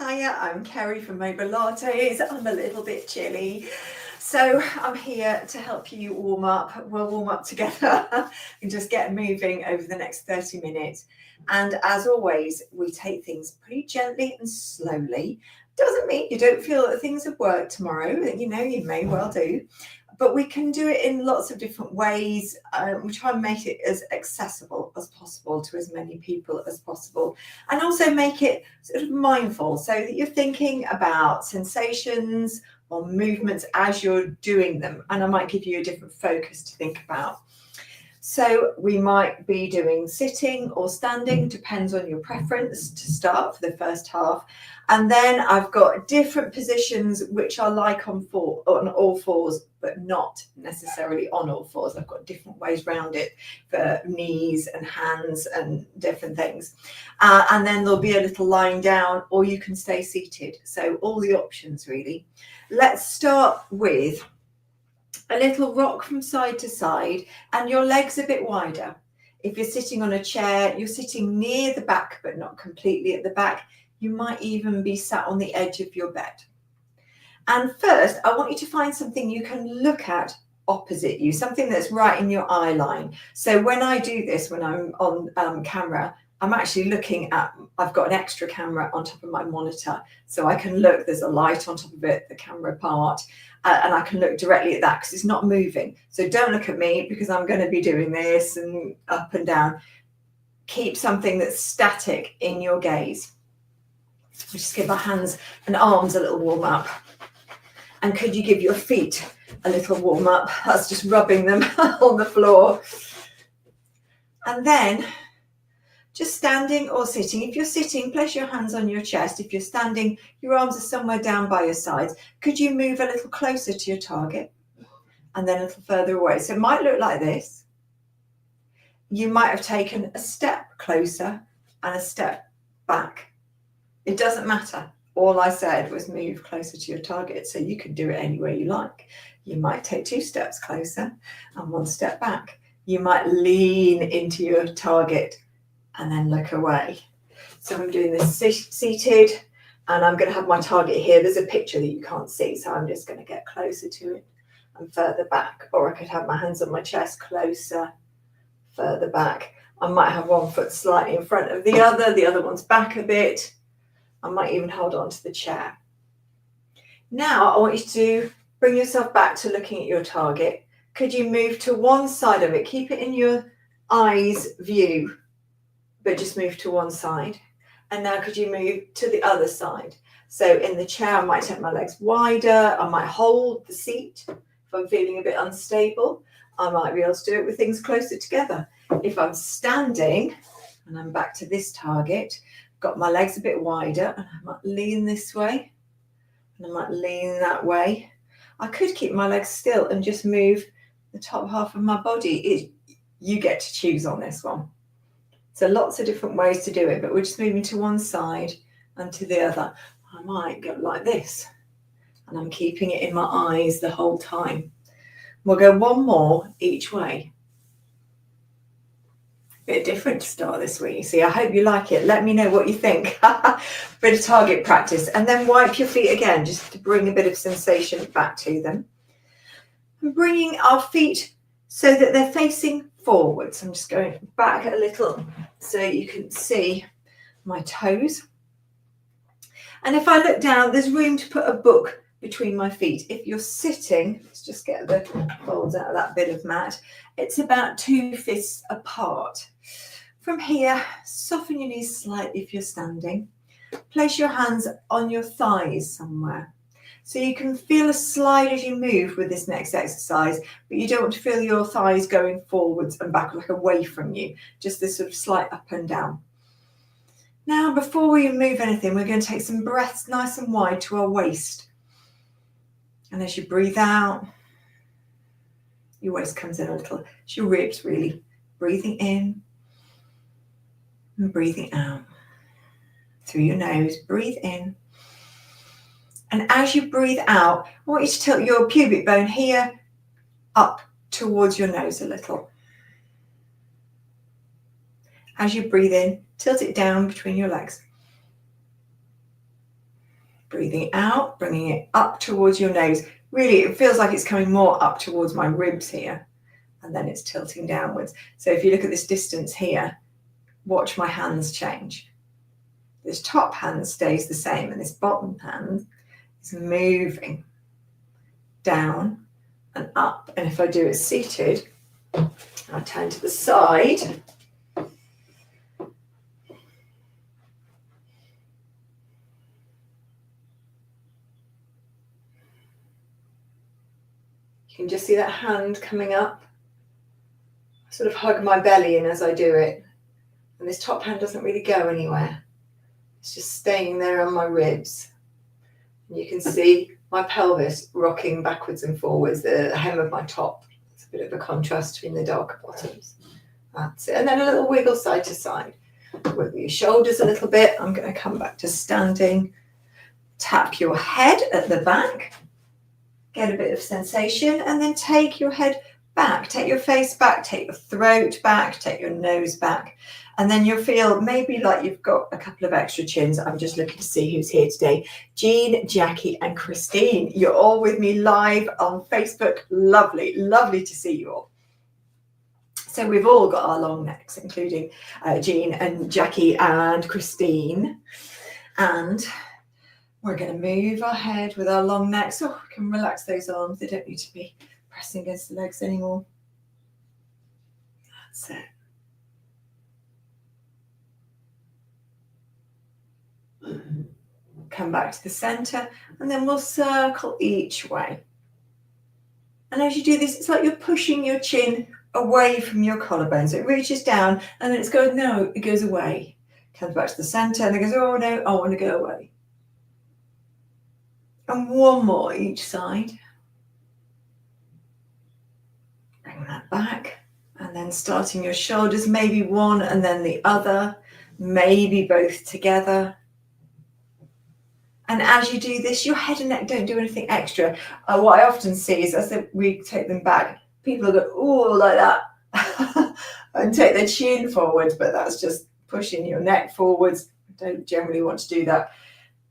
Hiya, I'm Kerry from Mobilates. I'm a little bit chilly, so I'm here to help you warm up. We'll warm up together and just get moving over the next 30 minutes. And as always, we take things pretty gently and slowly. Doesn't mean you don't feel that things have worked tomorrow, you may well do. But we can do it in lots of different ways. We try and make it as accessible as possible to as many people as possible, and also make it sort of mindful so that you're thinking about sensations or movements as you're doing them. And I might give you a different focus to think about. So we might be doing sitting or standing, depends on your preference to start for the first half. And then I've got different positions which I like on all fours, but not necessarily on all fours. I've got different ways around it for knees and hands and different things. And then there'll be a little lying down, or you can stay seated. So all the options really. Let's start with a little rock from side to side, and your legs a bit wider. If you're sitting on a chair, you're sitting near the back, but not completely at the back. You might even be sat on the edge of your bed. And first, I want you to find something you can look at opposite you, something that's right in your eye line. So when I do this, when I'm on camera, I'm actually looking at, I've got an extra camera on top of my monitor, so I can look, there's a light on top of it, the camera part, and I can look directly at that because it's not moving. So don't look at me because I'm going to be doing this and up and down. Keep something that's static in your gaze. We'll just give our hands and arms a little warm up. And could you give your feet a little warm up? That's just rubbing them on the floor. And then just standing or sitting. If you're sitting, place your hands on your chest. If you're standing, your arms are somewhere down by your sides. Could you move a little closer to your target and then a little further away? So it might look like this. You might have taken a step closer and a step back. It doesn't matter. All I said was move closer to your target, so you can do it any way you like. You might take 2 steps closer and 1 step back. You might lean into your target and then look away. So I'm doing this seated, and I'm going to have my target here. There's a picture that you can't see, so I'm just going to get closer to it and further back. Or I could have my hands on my chest, closer, further back. I might have one foot slightly in front of the other one's back a bit. I might even hold on to the chair. Now I want you to bring yourself back to looking at your target. Could you move to one side of it? Keep it in your eyes view, but just move to one side. And now could you move to the other side? So in the chair, I might take my legs wider. I might hold the seat if I'm feeling a bit unstable. I might be able to do it with things closer together. If I'm standing and I'm back to this target, got my legs a bit wider, and I might lean this way and I might lean that way. I could keep my legs still and just move the top half of my body. You get to choose on this one. So lots of different ways to do it, but we're just moving to one side and to the other. I might go like this, and I'm keeping it in my eyes the whole time. We'll go one more each way. Bit different to start this week. See, I hope you like it. Let me know what you think. Bit of target practice, and then wipe your feet again, just to bring a bit of sensation back to them. And bringing our feet so that they're facing forwards. I'm just going back a little so you can see my toes. And if I look down, there's room to put a book between my feet. If you're sitting, let's just get the folds out of that bit of mat. It's about 2 fists apart. From here, soften your knees slightly if you're standing. Place your hands on your thighs somewhere. So you can feel a slide as you move with this next exercise, but you don't want to feel your thighs going forwards and back, like away from you, just this sort of slight up and down. Now, before we move anything, we're going to take some breaths nice and wide to our waist. And as you breathe out, your waist comes in a little, it's your ribs really. Breathing in and breathing out. Through your nose, breathe in. And as you breathe out, I want you to tilt your pubic bone here up towards your nose a little. As you breathe in, tilt it down between your legs. Breathing out, bringing it up towards your nose. Really, it feels like it's coming more up towards my ribs here, and then it's tilting downwards. So if you look at this distance here, watch my hands change. This top hand stays the same, and this bottom hand is moving down and up. And if I do it seated, I turn to the side. You can just see that hand coming up. I sort of hug my belly in as I do it. And this top hand doesn't really go anywhere. It's just staying there on my ribs. And you can see my pelvis rocking backwards and forwards, the hem of my top. It's a bit of a contrast between the darker bottoms. That's it. And then a little wiggle side to side. Wiggle your shoulders a little bit. I'm going to come back to standing. Tap your head at the back. Get a bit of sensation, and then take your head back. Take your face back. Take your throat back. Take your nose back. And then you'll feel maybe like you've got a couple of extra chins. I'm just looking to see who's here today. Jean, Jackie, and Christine. You're all with me live on Facebook. Lovely, lovely to see you all. So we've all got our long necks, including Jean and Jackie and Christine. And we're going to move our head with our long neck so we can relax those arms. They don't need to be pressing against the legs anymore. That's it. Come back to the center, and then we'll circle each way. And as you do this, it's like you're pushing your chin away from your collarbone. So it reaches down, and then it's going, no, it goes away. Comes back to the center, and it goes, oh no, I want to go away. And one more each side. Bring that back. And then starting your shoulders, maybe one and then the other, maybe both together. And as you do this, your head and neck don't do anything extra. What I often see is as we take them back, people go, oh, like that, and take their chin forwards, but that's just pushing your neck forwards. Don't generally want to do that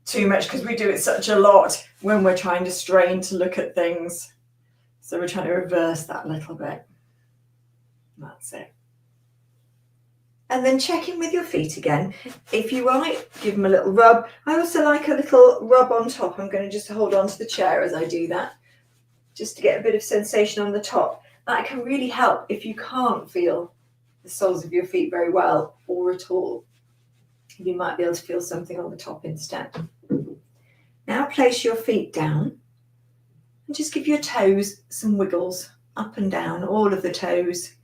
too much because we do it such a lot when we're trying to strain to look at things. So we're trying to reverse that a little bit. That's it. And then check in with your feet again. If you like, give them a little rub. I also like a little rub on top. I'm going to just hold on to the chair as I do that, just to get a bit of sensation on the top. That can really help if you can't feel the soles of your feet very well or at all. You might be able to feel something on the top instead. Now place your feet down and just give your toes some wiggles up and down, all of the toes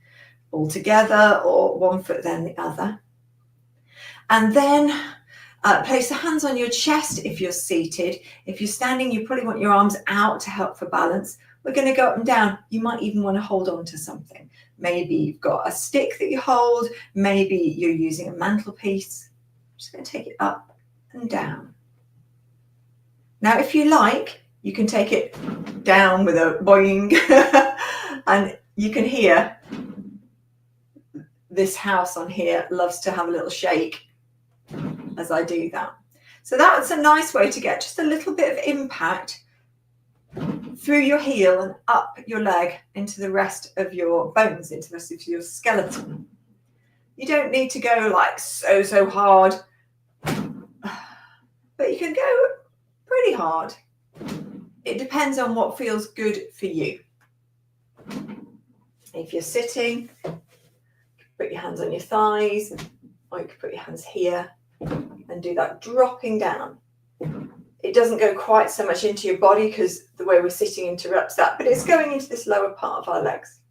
all together or one foot then the other. And then place the hands on your chest if you're seated. If you're standing, you probably want your arms out to help for balance. We're going to go up and down. You might even want to hold on to something. Maybe you've got a stick that you hold. Maybe you're using a mantelpiece. I'm just going to take it up and down. Now, if you like, you can take it down with a boing and you can hear this house on here loves to have a little shake as I do that. So that's a nice way to get just a little bit of impact through your heel and up your leg into the rest of your bones, into the rest of your skeleton. You don't need to go like so hard, but you can go pretty hard. It depends on what feels good for you. If you're sitting, put your hands on your thighs, or you can put your hands here and do that dropping down. It doesn't go quite so much into your body because the way we're sitting interrupts that, but it's going into this lower part of our legs.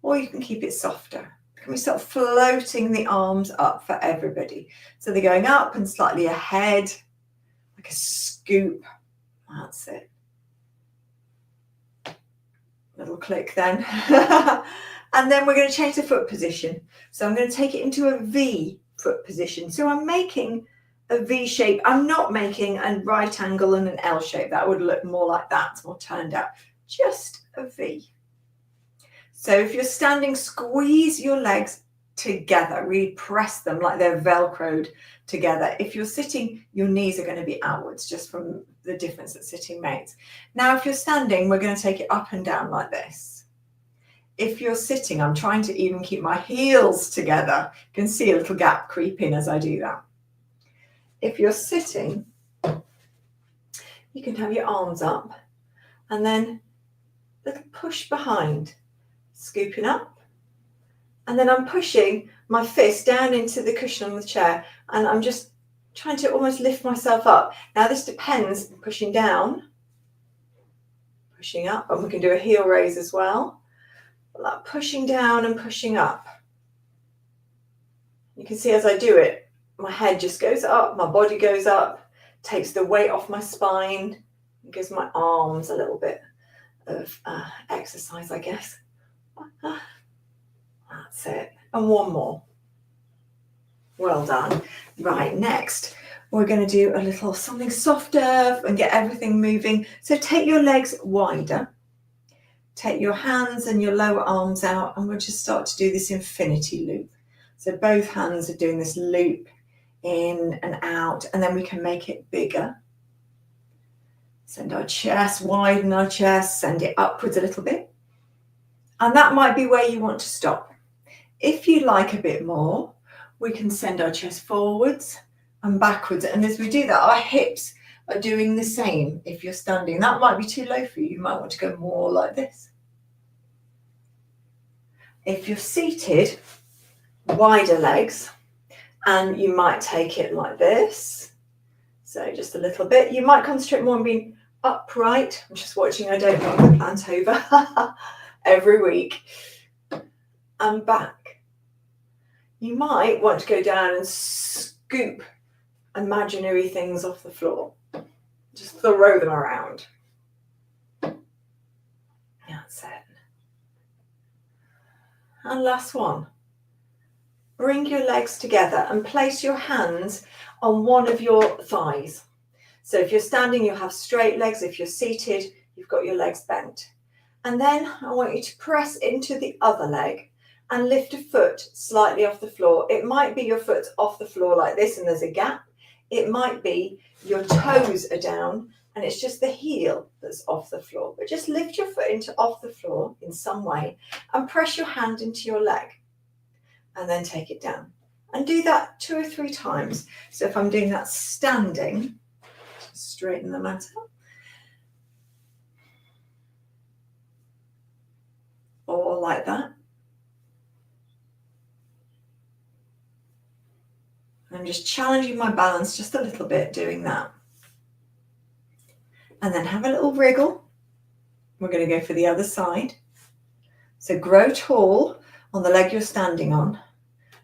Or you can keep it softer. Can we start floating the arms up for everybody? So they're going up and slightly ahead, like a scoop. That's it. Little click then. And then we're going to change the foot position. So I'm going to take it into a V foot position. So I'm making a V shape. I'm not making a right angle and an L shape. That would look more like that, more turned out. Just a V. So if you're standing, squeeze your legs together. Really press them like they're velcroed together. If you're sitting, your knees are going to be outwards just from the difference that sitting makes. Now, if you're standing, we're going to take it up and down like this. If you're sitting, I'm trying to even keep my heels together. You can see a little gap creep in as I do that. If you're sitting, you can have your arms up and then a little push behind, scooping up. And then I'm pushing my fist down into the cushion on the chair, and I'm just trying to almost lift myself up. Now this depends, pushing down, pushing up, and we can do a heel raise as well. Like pushing down and pushing up. You can see as I do it, my head just goes up, my body goes up, takes the weight off my spine, and gives my arms a little bit of exercise, I guess. That's it. And one more. Well done. Right, next, we're going to do a little something softer and get everything moving. So take your legs wider. Take your hands and your lower arms out, and we'll just start to do this infinity loop. So both hands are doing this loop in and out, and then we can make it bigger. Send our chest, widen our chest, send it upwards a little bit. And that might be where you want to stop. If you like a bit more, we can send our chest forwards and backwards. And as we do that, our hips are doing the same. If you're standing, that might be too low for you. You might want to go more like this. If you're seated, wider legs, and you might take it like this. So just a little bit. You might concentrate more on being upright. I'm just watching, I don't knock the plant over every week. And back. You might want to go down and scoop imaginary things off the floor. Just throw them around. That's it. And last one. Bring your legs together and place your hands on one of your thighs. So if you're standing, you'll have straight legs. If you're seated, you've got your legs bent. And then I want you to press into the other leg and lift a foot slightly off the floor. It might be your foot's off the floor like this and there's a gap. It might be your toes are down and it's just the heel that's off the floor. But just lift your foot off the floor in some way and press your hand into your leg and then take it down. And do that 2 or 3 times. So if I'm doing that standing, straighten the mat up. Or like that. I'm just challenging my balance just a little bit doing that. And then have a little wriggle. We're going to go for the other side. So grow tall on the leg you're standing on.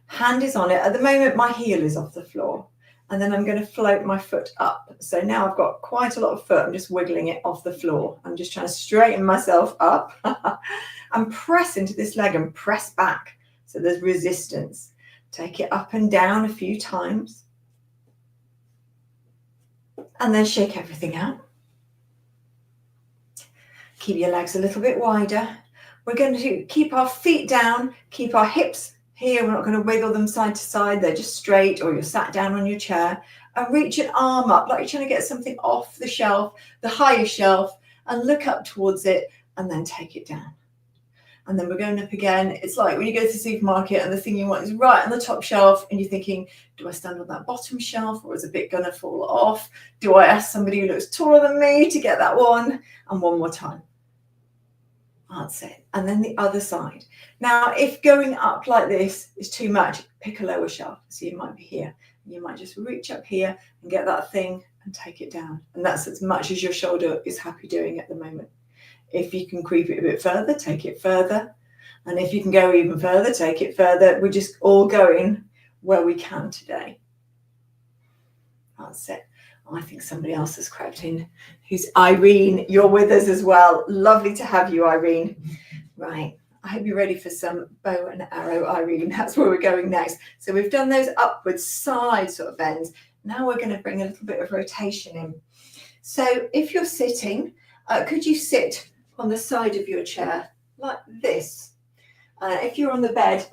Hand is on it. At the moment, my heel is off the floor. And then I'm going to float my foot up. So now I've got quite a lot of foot. I'm just wiggling it off the floor. I'm just trying to straighten myself up and press into this leg and press back. So there's resistance. Take it up and down a few times. And then shake everything out. Keep your legs a little bit wider. We're going to keep our feet down, keep our hips here. We're not going to wiggle them side to side. They're just straight, or you're sat down on your chair. And reach an arm up like you're trying to get something off the shelf, the higher shelf, and look up towards it and then take it down. And then we're going up again. It's like when you go to the supermarket and the thing you want is right on the top shelf and you're thinking, do I stand on that bottom shelf or is a bit going to fall off? Do I ask somebody who looks taller than me to get that one? And one more time. That's it. And then the other side. Now, if going up like this is too much, pick a lower shelf. So you might be here. You might just reach up here and get that thing and take it down. And that's as much as your shoulder is happy doing at the moment. If you can creep it a bit further, take it further. And if you can go even further, take it further. We're just all going where we can today. That's it. I think somebody else has crept in. Who's Irene? You're with us as well. Lovely to have you, Irene. Right. I hope you're ready for some bow and arrow, Irene. That's where we're going next. So we've done those upwards side sort of bends. Now we're going to bring a little bit of rotation in. So if you're sitting, could you sit on the side of your chair like this? If you're on the bed,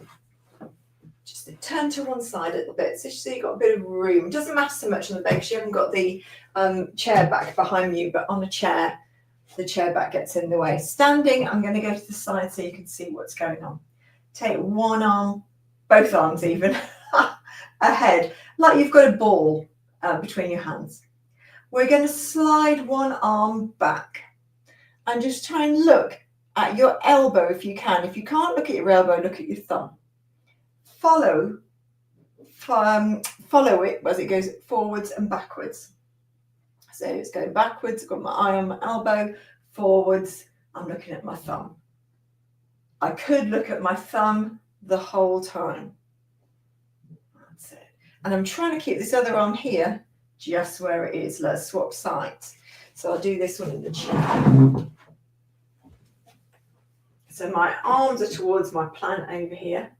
Just turn to one side a little bit, so you've got a bit of room. It doesn't matter so much on the bed because you haven't got the chair back behind you, but on a chair, the chair back gets in the way. Standing, I'm going to go to the side so you can see what's going on. Take one arm, both arms even, ahead, like you've got a ball between your hands. We're going to slide one arm back and just try and look at your elbow if you can. If you can't look at your elbow, look at your thumb. Follow it as it goes forwards and backwards. So it's going backwards, I've got my eye on my elbow, forwards, I'm looking at my thumb. I could look at my thumb the whole time. That's it. And I'm trying to keep this other arm here just where it is. Let's swap sides. So I'll do this one in the chair. So my arms are towards my plant over here.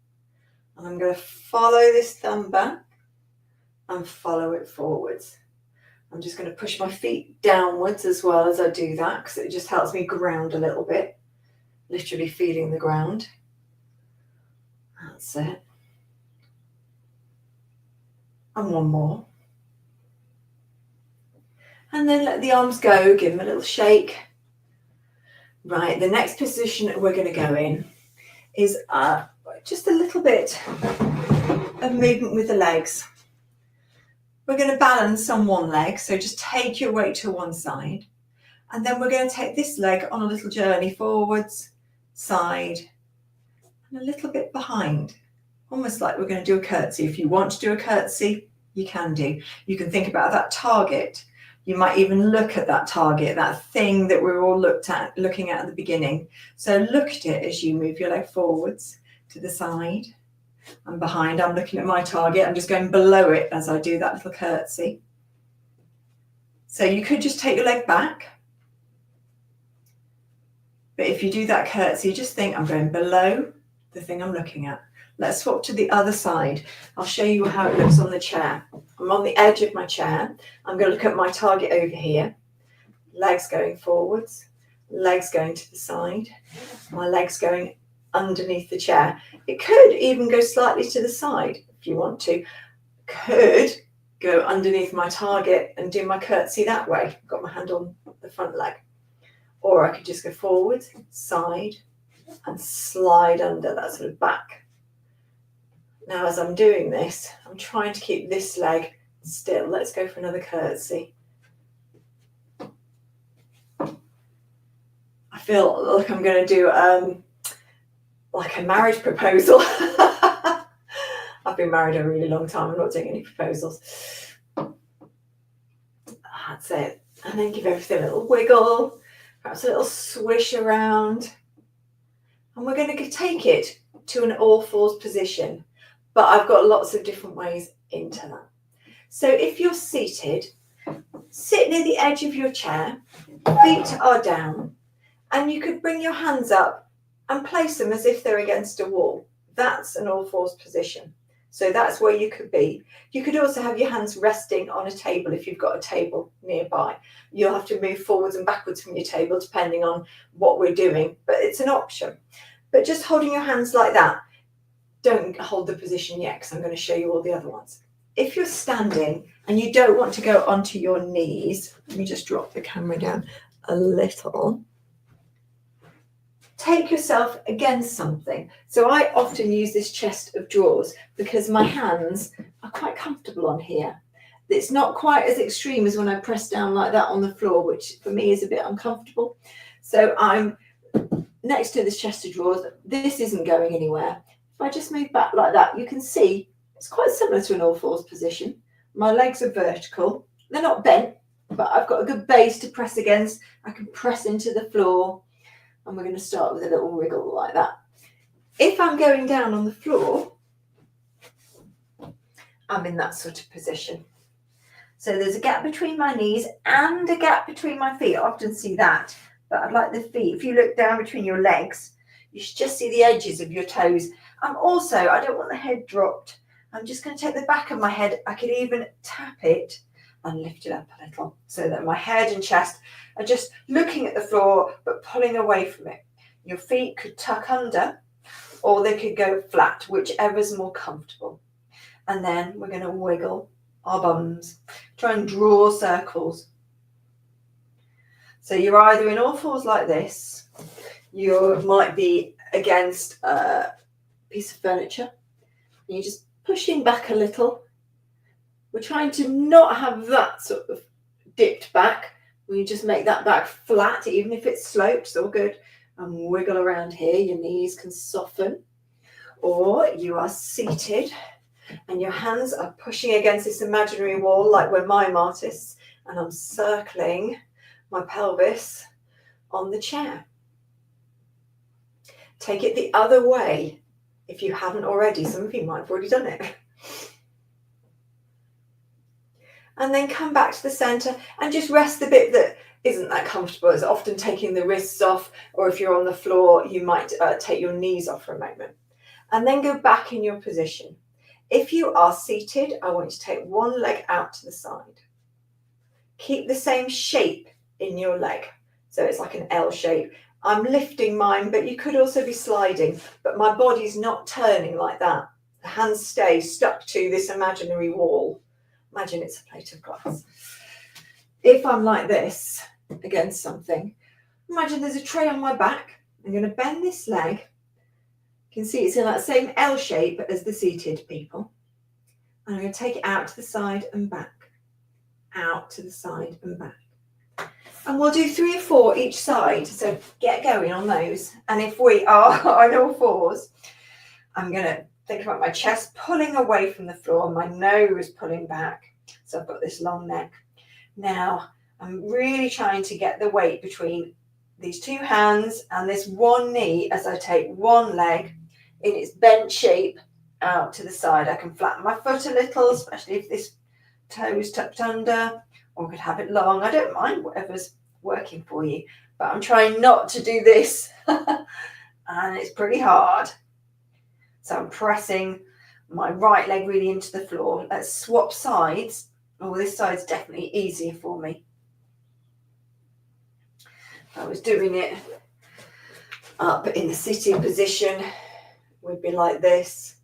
And I'm going to follow this thumb back and follow it forwards. I'm just going to push my feet downwards as well as I do that because it just helps me ground a little bit. Literally feeling the ground. That's it. And one more. And then let the arms go, give them a little shake. Right, the next position we're going to go in is just a little bit of movement with the legs. We're going to balance on one leg, so just take your weight to one side. And then we're going to take this leg on a little journey forwards, side, and a little bit behind. Almost like we're going to do a curtsy. If you want to do a curtsy, you can do. You can think about that target. You might even look at that target, that thing that we're all looking at the beginning. So look at it as you move your leg forwards to the side and behind. I'm looking at my target. I'm just going below it as I do that little curtsy. So you could just take your leg back. But if you do that curtsy, just think I'm going below the thing I'm looking at. Let's swap to the other side. I'll show you how it looks on the chair. I'm on the edge of my chair. I'm going to look at my target over here. Legs going forwards, legs going to the side, my legs going underneath the chair. It could even go slightly to the side if you want to. Could go underneath my target and do my curtsy that way. I've got my hand on the front leg. Or I could just go forward, side, and slide under that sort of back. Now, as I'm doing this, I'm trying to keep this leg still. Let's go for another curtsy. I feel like I'm going to do like a marriage proposal. I've been married a really long time. I'm not doing any proposals. That's it. And then give everything a little wiggle, perhaps a little swish around. And we're going to take it to an all fours position. But I've got lots of different ways into that. So if you're seated, sit near the edge of your chair, feet are down, and you could bring your hands up and place them as if they're against a wall. That's an all fours position. So that's where you could be. You could also have your hands resting on a table if you've got a table nearby. You'll have to move forwards and backwards from your table depending on what we're doing, but it's an option. But just holding your hands like that, don't hold the position yet because I'm going to show you all the other ones. If you're standing and you don't want to go onto your knees, let me just drop the camera down a little. Take yourself against something. So I often use this chest of drawers because my hands are quite comfortable on here. It's not quite as extreme as when I press down like that on the floor, which for me is a bit uncomfortable. So I'm next to this chest of drawers. This isn't going anywhere. If I just move back like that, you can see it's quite similar to an all fours position. My legs are vertical. They're not bent, but I've got a good base to press against. I can press into the floor. And we're going to start with a little wriggle like that. If I'm going down on the floor, I'm in that sort of position. So there's a gap between my knees and a gap between my feet. I often see that, but I'd like the feet. If you look down between your legs, you should just see the edges of your toes. I don't want the head dropped. I'm just going to take the back of my head. I could even tap it and lift it up a little so that my head and chest are just looking at the floor but pulling away from it. Your feet could tuck under, or they could go flat, whichever's more comfortable. And then we're going to wiggle our bums. Try and draw circles. So you're either in all fours like this, you might be against a piece of furniture, and you're just pushing back a little. We're trying to not have that sort of dipped back. We just make that back flat, even if it's sloped, it's all good. And wiggle around here, your knees can soften. Or you are seated and your hands are pushing against this imaginary wall like we're mime artists, and I'm circling my pelvis on the chair. Take it the other way if you haven't already. Some of you might have already done it. And then come back to the center and just rest the bit that isn't that comfortable. It's often taking the wrists off, or if you're on the floor, you might take your knees off for a moment. And then go back in your position. If you are seated, I want you to take one leg out to the side. Keep the same shape in your leg. So it's like an L shape. I'm lifting mine, but you could also be sliding, but my body's not turning like that. The hands stay stuck to this imaginary wall. Imagine it's a plate of glass. If I'm like this against something, imagine there's a tray on my back. I'm going to bend this leg. You can see it's in that same L shape as the seated people. And I'm going to take it out to the side and back. Out to the side and back. And we'll do 3 or 4 each side. So get going on those. And if we are on all fours, I'm going to think about my chest pulling away from the floor, my nose pulling back. So I've got this long neck. Now I'm really trying to get the weight between these 2 hands and this one knee as I take one leg in its bent shape out to the side. I can flatten my foot a little, especially if this toe is tucked under, or I could have it long. I don't mind, whatever's working for you, but I'm trying not to do this and it's pretty hard. So I'm pressing my right leg really into the floor. Let's swap sides. Oh, this side's definitely easier for me. If I was doing it up in the sitting position, we'd be like this.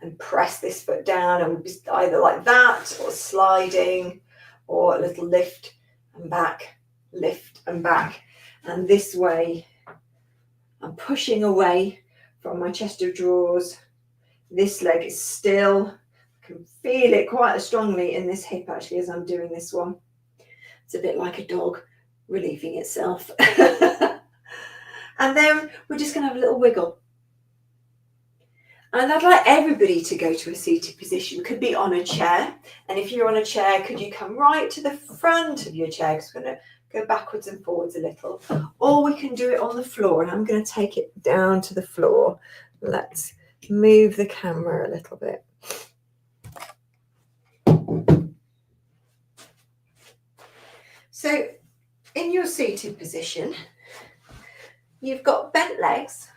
And press this foot down, and we'd be either like that or sliding, or a little lift and back, lift and back. And this way, I'm pushing away from my chest of drawers. This leg is still, I can feel it quite strongly in this hip actually as I'm doing this one. It's a bit like a dog relieving itself. And then we're just going to have a little wiggle. And I'd like everybody to go to a seated position. Could be on a chair. And if you're on a chair, could you come right to the front of your chair? Because we're going to go backwards and forwards a little. Or we can do it on the floor. And I'm going to take it down to the floor. Let's move the camera a little bit. So in your seated position, you've got bent legs.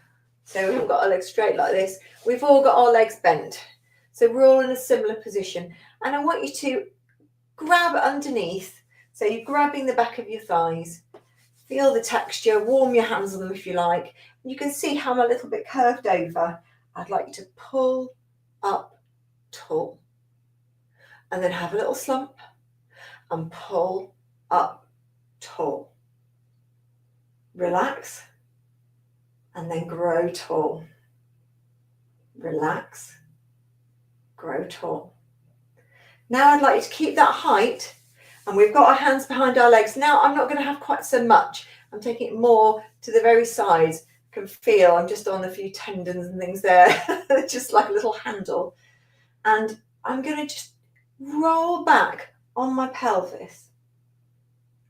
So we haven't got our legs straight like this. We've all got our legs bent. So we're all in a similar position. And I want you to grab underneath. So you're grabbing the back of your thighs. Feel the texture. Warm your hands on them if you like. You can see how I'm a little bit curved over. I'd like you to pull up tall. And then have a little slump. And pull up tall. Relax. And then grow tall. Relax, grow tall. Now I'd like you to keep that height, and we've got our hands behind our legs. Now I'm not going to have quite so much. I'm taking it more to the very sides. I can feel I'm just on a few tendons and things there, just like a little handle. And I'm going to just roll back on my pelvis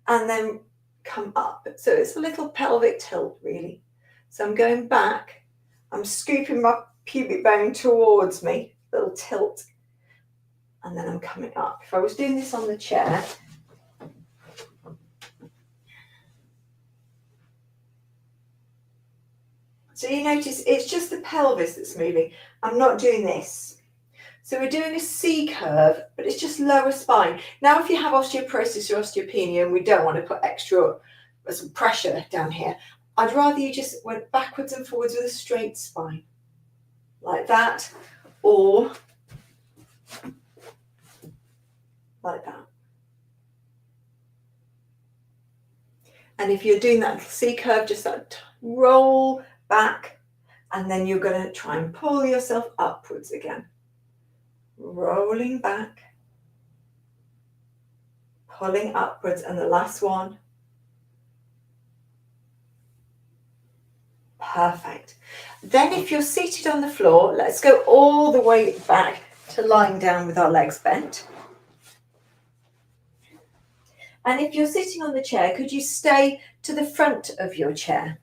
and then come up. So it's a little pelvic tilt really. So I'm going back, I'm scooping my pubic bone towards me, little tilt, and then I'm coming up. If I was doing this on the chair, so you notice it's just the pelvis that's moving. I'm not doing this. So we're doing a C curve, but it's just lower spine. Now, if you have osteoporosis or osteopenia and we don't want to put extra some pressure down here, I'd rather you just went backwards and forwards with a straight spine, like that, or like that. And if you're doing that C curve, just that roll back, and then you're going to try and pull yourself upwards again. Rolling back, pulling upwards, and the last one. Perfect. Then if you're seated on the floor, let's go all the way back to lying down with our legs bent. And if you're sitting on the chair, could you stay to the front of your chair?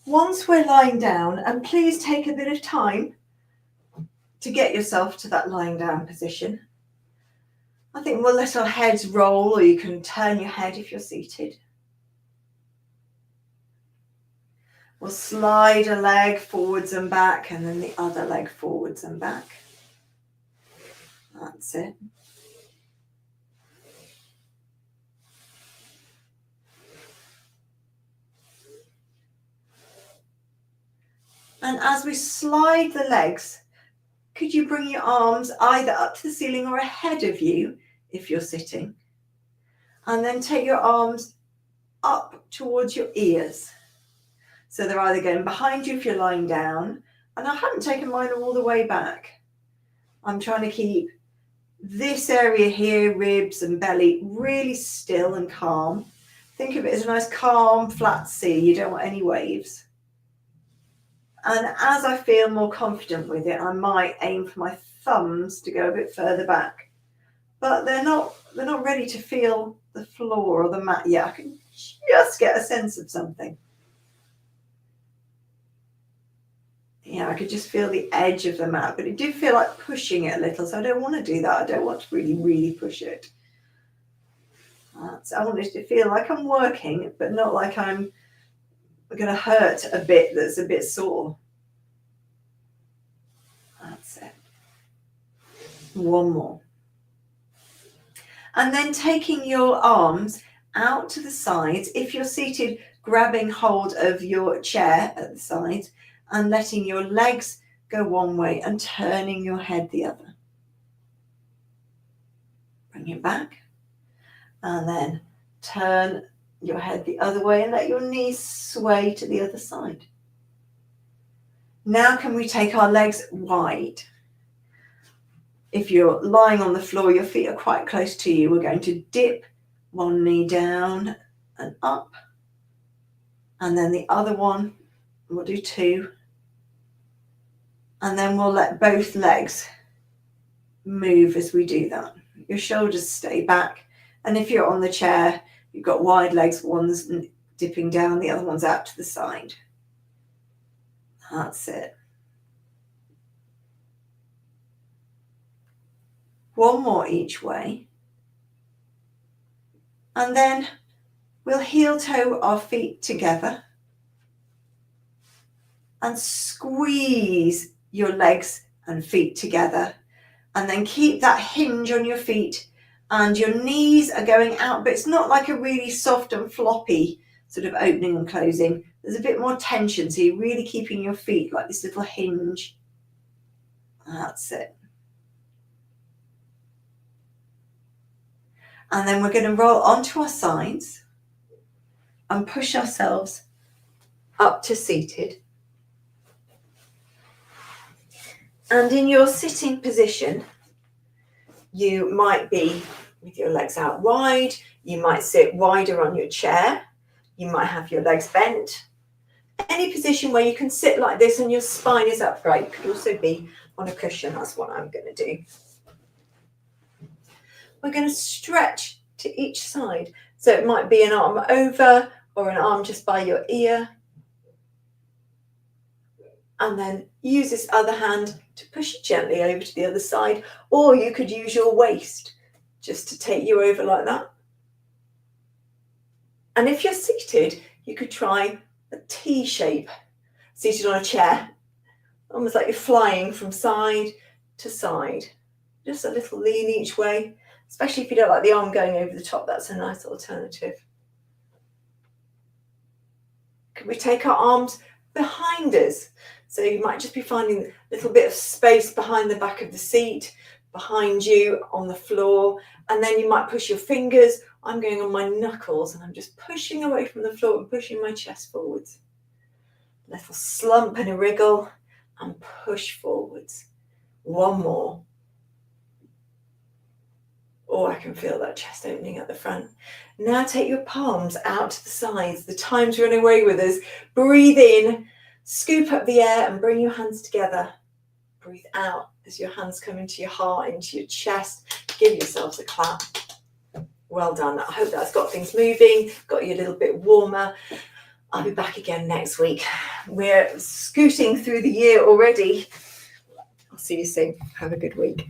Once we're lying down, and please take a bit of time to get yourself to that lying down position. I think we'll let our heads roll, or you can turn your head if you're seated. We'll slide a leg forwards and back, and then the other leg forwards and back. That's it. And as we slide the legs, could you bring your arms either up to the ceiling or ahead of you if you're sitting? And then take your arms up towards your ears. So they're either going behind you if you're lying down, and I haven't taken mine all the way back. I'm trying to keep this area here, ribs and belly, really still and calm. Think of it as a nice calm, flat sea. You don't want any waves. And as I feel more confident with it, I might aim for my thumbs to go a bit further back. But they're not ready to feel the floor or the mat yet. I can just get a sense of something. Yeah, I could just feel the edge of the mat, but it did feel like pushing it a little, so I don't want to do that. I don't want to really, really push it. I want it to feel like I'm working, but not like I'm going to hurt a bit that's a bit sore. That's it. One more. And then taking your arms out to the sides. If you're seated, grabbing hold of your chair at the sides and letting your legs go one way and turning your head the other. Bring it back. And then turn your head the other way and let your knees sway to the other side. Now can we take our legs wide? If you're lying on the floor, your feet are quite close to you. We're going to dip one knee down and up. And then the other one, we'll do two. And then we'll let both legs move as we do that. Your shoulders stay back. And if you're on the chair, you've got wide legs, one's dipping down, the other one's out to the side. That's it. One more each way. And then we'll heel toe our feet together and squeeze your legs and feet together. And then keep that hinge on your feet, and your knees are going out, but it's not like a really soft and floppy sort of opening and closing. There's a bit more tension, so you're really keeping your feet like this little hinge. That's it. And then we're going to roll onto our sides and push ourselves up to seated. And in your sitting position, you might be with your legs out wide. You might sit wider on your chair. You might have your legs bent. Any position where you can sit like this and your spine is upright. It could also be on a cushion. That's what I'm going to do. We're going to stretch to each side. So it might be an arm over or an arm just by your ear. And then use this other hand to push it gently over to the other side. Or you could use your waist just to take you over like that. And if you're seated, you could try a T shape, seated on a chair, almost like you're flying from side to side. Just a little lean each way, especially if you don't like the arm going over the top. That's a nice alternative. Can we take our arms behind us? So you might just be finding a little bit of space behind the back of the seat, behind you on the floor, and then you might push your fingers. I'm going on my knuckles and I'm just pushing away from the floor and pushing my chest forwards. Little slump and a wriggle and push forwards. One more. Oh, I can feel that chest opening at the front. Now take your palms out to the sides. The time's running away with us. Breathe in, scoop up the air and bring your hands together. Breathe out as your hands come into your heart, into your chest. Give yourselves a clap. Well done. I hope that's got things moving, got you a little bit warmer. I'll be back again next week. We're scooting through the year already. I'll see you soon. Have a good week.